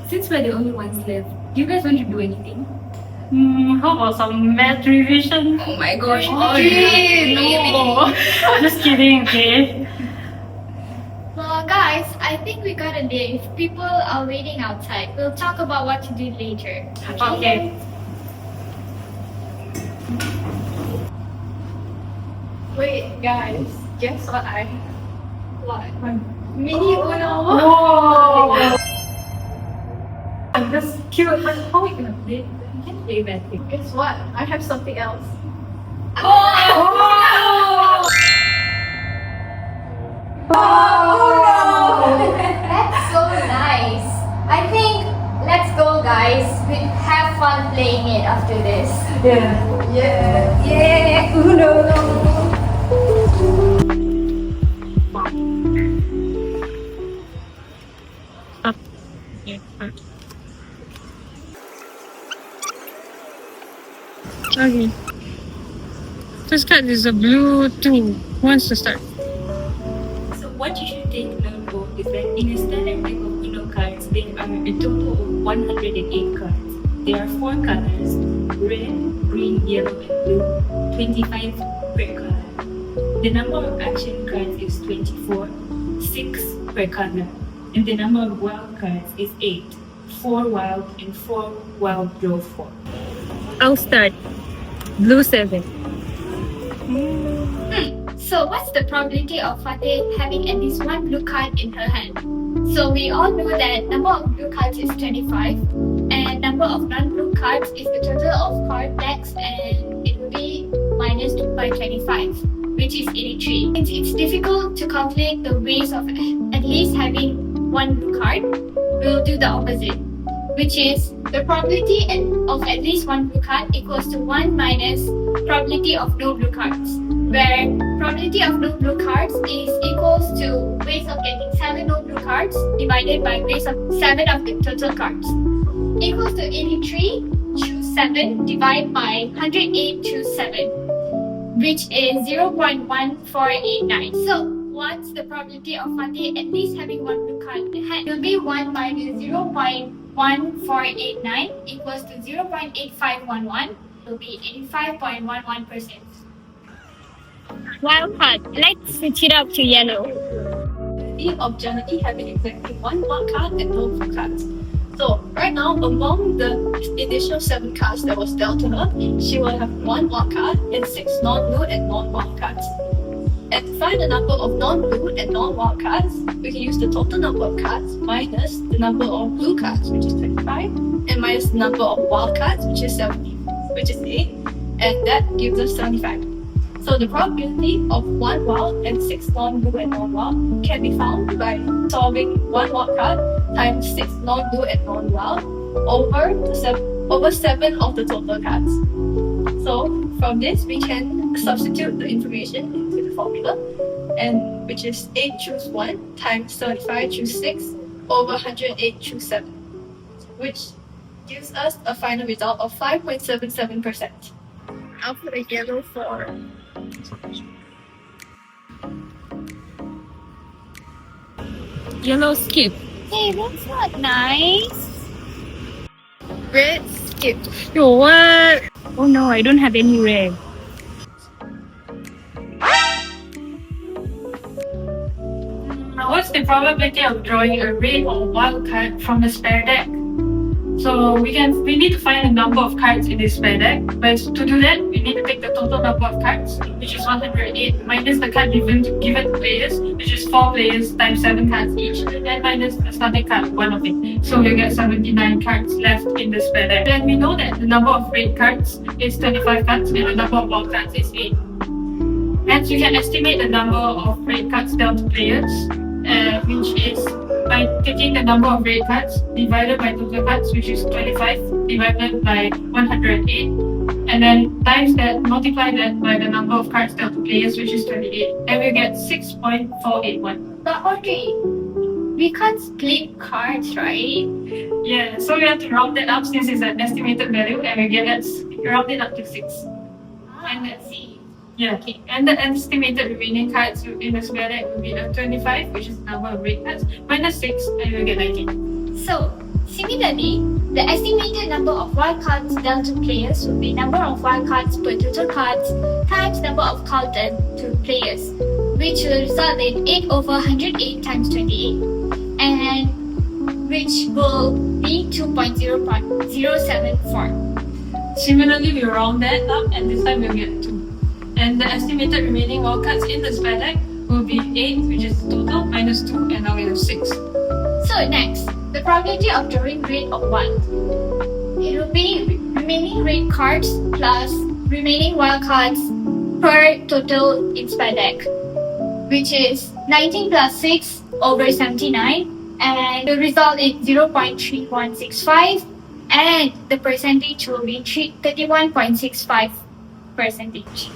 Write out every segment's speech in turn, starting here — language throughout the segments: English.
Since we're the only ones left, do you guys want to do anything? How about some math revision? Oh my gosh, Okay, no. Just kidding, okay? Well, guys, I think we gotta leave. People are waiting outside. We'll talk about what to do later. Okay. Wait, guys, guess what What? Mini Uno. Whoa! That's cute, but how are we gonna play? We can't play that thing. Guess what? I have something else. Oh! That's so nice. I think let's go, guys. We have fun playing it after this. Yeah. Yeah, Uno. Okay. This card is a blue 2. Who wants to start? So what you should take note of is that in a standard deck of Uno cards, there are a total of 108 cards. There are 4 colors: red, green, yellow, and blue. 25 per color. The number of action cards is 24, 6 per color. And the number of wild cards is 8, 4 wild and 4 wild draw 4. I'll start. Blue 7. So what's the probability of Fateh having at least one blue card in her hand? So we all know that number of blue cards is 25 and number of non-blue cards is the total of card decks, and it will be minus 2 by 25, which is 83. Since it's difficult to calculate the ways of at least having one blue card, we'll do the opposite, which is the probability of at least one blue card equals to 1 minus probability of no blue cards, where probability of no blue cards is equals to ways of getting 7 no blue cards divided by ways of 7 of the total cards, equals to 83 choose 7 divided by 108 choose 7, which is 0.1489. So what's the probability of Fateh at least having one blue card in hand? It will be 1 minus 0.1489 equals to 0.8511. It will be 85.11%. Wild card. Let's switch it up to yellow. The of Janaki having exactly one wild card and no blue cards. So right now, among the initial 7 cards that was dealt to her, she will have 1 wild card and 6 non-blue and non-wild cards. And to find the number of non-blue and non-wild cards, we can use the total number of cards minus the number of blue cards, which is 25, and minus the number of wild cards, which is 70, which is 8, and that gives us 75. So the probability of 1 wild and 6 non-blue and non-wild can be found by solving 1 wild card times 6 non-blue and non-wild over 7 of the total cards. So from this, we can substitute the information into the formula, and which is 8 choose 1 times 35 choose 6 over 108 choose 7, which gives us a final result of 5.77%. I'll put a yellow for Yellow skip. Hey, that's not nice. red skip. Yo, what? Oh no, I don't have any red. What's the probability of drawing a red or wild card from a spare deck? So we need to find the number of cards in this spare deck. But to do that, we need to take the total number of cards, which is 108, minus the card given to players, which is 4 players times 7 cards each, and minus the starting card, 1 of it. So we get 79 cards left in the spare deck. Then we know that the number of red cards is 25 cards, and the number of wild cards is 8. Hence, you can estimate the number of red cards dealt to players, which is by taking the number of red cards divided by total cards, which is 25, divided by 108, and then times that, multiply that by the number of cards dealt to players, which is 28, and we get 6.481. But Audrey, we can't split cards, right? Yeah, so we have to round it up since it's an estimated value, and we get it rounded up to 6. And Let's see. Yeah, okay. And the estimated remaining cards in the spare deck will be 25, which is the number of red cards, minus 6, and we'll get 19. So, similarly, the estimated number of wildcards dealt to players would be number of wildcards per total cards times number of cards dealt to players, which will result in 8 over 108 times 28, and which will be 2.0.074. Similarly, we round that up and this time we'll get 2. And the estimated remaining wildcards in the spare deck will be 8, which is the total, minus 2, and now we have 6. So next, the probability of drawing red of 1. It will be remaining red cards plus remaining wild cards per total in spare deck, which is 19 plus 6 over 79, and the result in 0.3165, and the percentage will be 31.65 percentage.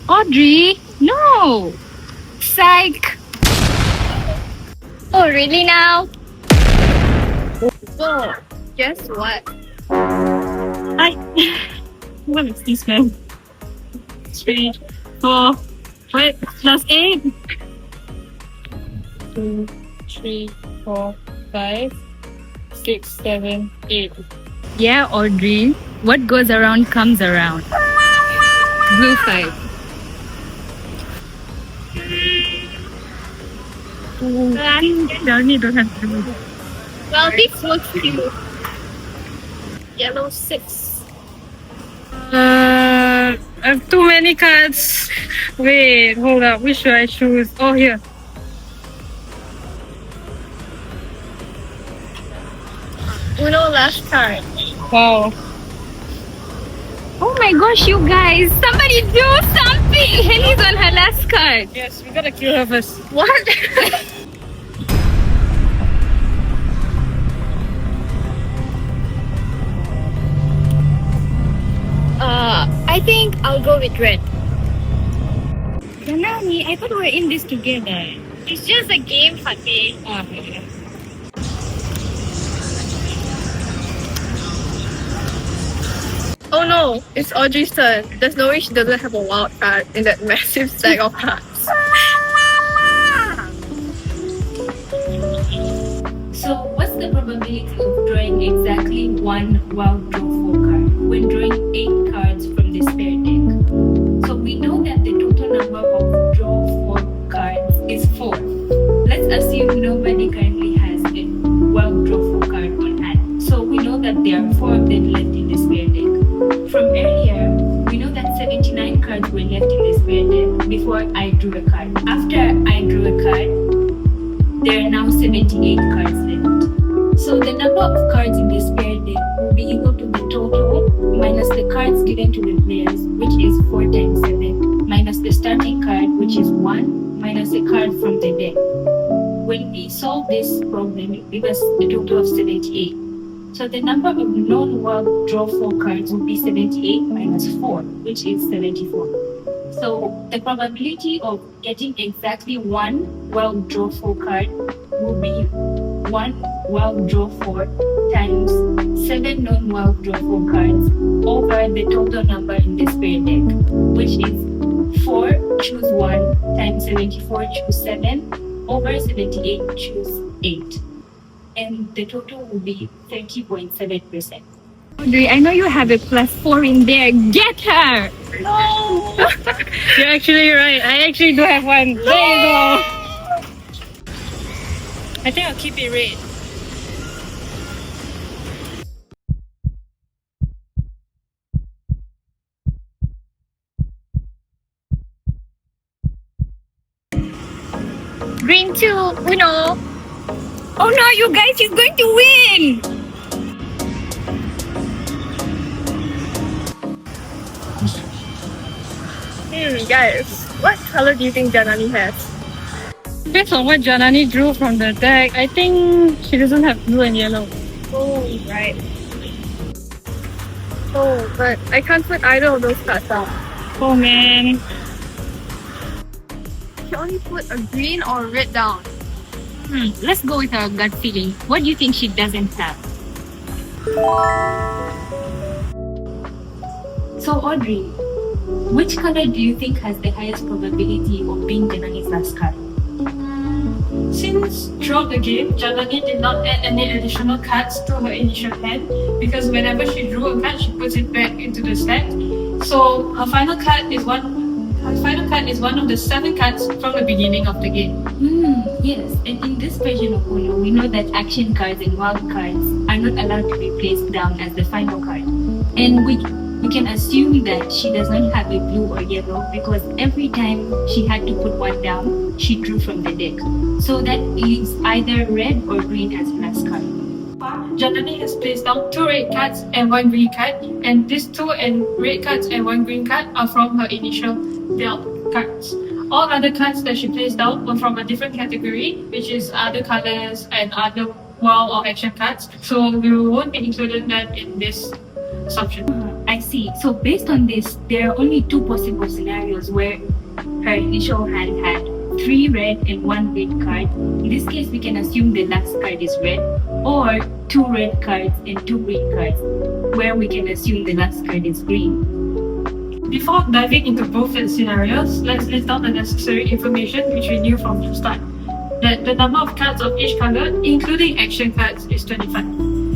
Audrey, no! Psych! Oh, really now? So, guess what? What is this man? 3, 4, 5, plus 8. 2, 3, 4, 5, 6, 7, 8. Yeah, Audrey. What goes around comes around. Blue 5. Don't have to. Well, this looks cute. Yellow 6. I have too many cards. Wait, hold up. Which should I choose? Oh, here. Uno last card. Wow. Oh my gosh, you guys! Somebody do something! Henny's on her last card. Yes, we gotta kill her first. What? I think I'll go with red. Janani, I thought we were in this together. It's just a game, Fatih. Oh, okay. Oh no, it's Audrey's turn. There's no way she doesn't have a wild card in that massive stack of cards. So, what's the probability of drawing exactly one wild draw 4 card when drawing 8 cards from the spare deck? So, we know that the total number of draw 4 cards is 4. Let's assume nobody currently has a wild draw 4 card on hand. So, we know that there are 4 of them left in the spare deck. From earlier, we know that 79 cards were left in the spare deck before I drew a card. After I drew a card, there are now 78 cards left. So the number of cards in the spare deck will be equal to the total minus the cards given to the players, which is 4 times 7, minus the starting card, which is 1, minus a card from the deck. When we solve this problem, it gives us a total of 78. So the number of non-wild draw 4 cards would be 78 minus 4, which is 74. So the probability of getting exactly one wild draw 4 card will be 1 wild draw 4 times 7 non-wild draw 4 cards over the total number in the spare deck, which is 4 choose 1 times 74 choose 7 over 78 choose 8. And the total will be 30.7%. Audrey, I know you have a plus 4 in there. Get her! No! You're actually right. I actually do have one. There you go. I think I'll keep it red. Green 2, Uno. Oh no, you guys, she's going to win! Guys, what color do you think Janani has? Based on what Janani drew from the deck, I think she doesn't have blue and yellow. Oh, right. Oh, but I can't put either of those cards down. Oh man. She only put a green or a red down. Let's go with our gut feeling. What do you think she doesn't have? So Audrey, which color do you think has the highest probability of being Janani's last card? Since throughout the game, Janani did not add any additional cards to her initial hand because whenever she drew a card, she puts it back into the stack. So her final card is one of the 7 cards from the beginning of the game. Yes, and in this version of Uno, we know that action cards and wild cards are not allowed to be placed down as the final card. And we can assume that she does not have a blue or yellow because every time she had to put one down, she drew from the deck. So that leaves either red or green as her last card. Janani has placed down 2 red cards and 1 green card, and these 2 red cards and 1 green card are from her initial dealt cards. All other cards that she placed down were from a different category, which is other colors and other wild or action cards. So we won't be including them in this assumption. I see. So based on this, there are only 2 possible scenarios where her initial hand had 3 red and 1 green card. In this case, we can assume the last card is red, or 2 red cards and 2 green cards, where we can assume the last card is green. Before diving into both scenarios, let's list down the necessary information which we knew from the start. That the number of cards of each color, including action cards, is 25.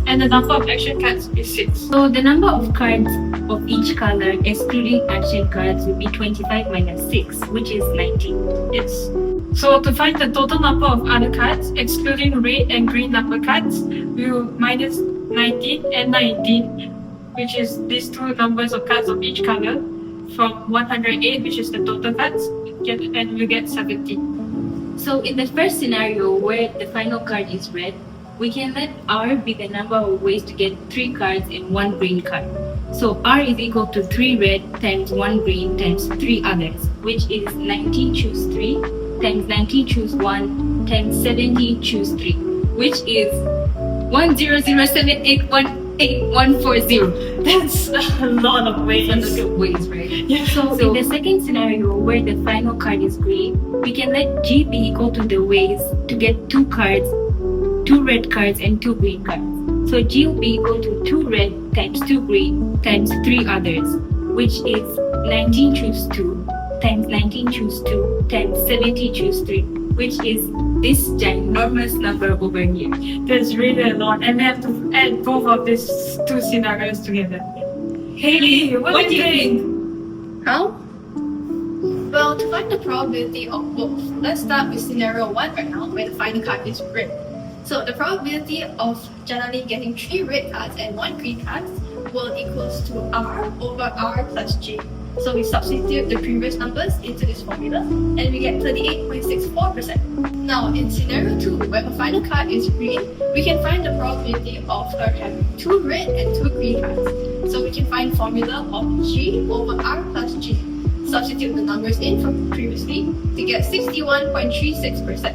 And the number of action cards is 6. So the number of cards of each color, excluding action cards, would be 25 minus 6, which is 19. Yes. So to find the total number of other cards, excluding red and green number cards, we will minus 19 and 19, which is these 2 numbers of cards of each color, from 108, which is the total cards, and we get 70. So in the first scenario where the final card is red, we can let R be the number of ways to get 3 cards and 1 green card. So R is equal to 3 red times 1 green times 3 others, which is 19 choose 3 times 19 choose 1 times 70 choose 3, which is 10078184140. That's a lot of ways. That's a lot of ways, right? Yeah. So in the second scenario where the final card is green, we can let G be equal to the ways to get 2 cards, 2 red cards and 2 green cards. So G will be equal to 2 red times 2 green times 3 others, which is 19 choose 2 times 19 choose 2 times 70 choose 3, which is this ginormous number over here. That's really a lot, and we have to add both of these 2 scenarios together. Haley, what do you think? How? Well, to find the probability of both, let's start with scenario 1 right now, where the final card is red. So the probability of Janani getting 3 red cards and 1 green cards will equals to R over R plus J. So we substitute the previous numbers into this formula and we get 38.64%. Now in scenario 2, where the final card is green, we can find the probability of her having 2 red and 2 green cards. So we can find formula of G over R plus G. Substitute the numbers in from previously to get 61.36%.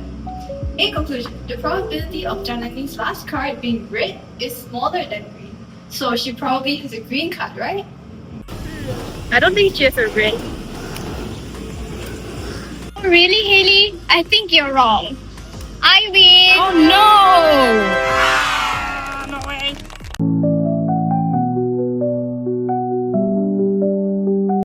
In conclusion, the probability of Janani's last card being red is smaller than green. So she probably has a green card, right? I don't think she has a red. Really, Haley? I think you're wrong. I win! Oh no!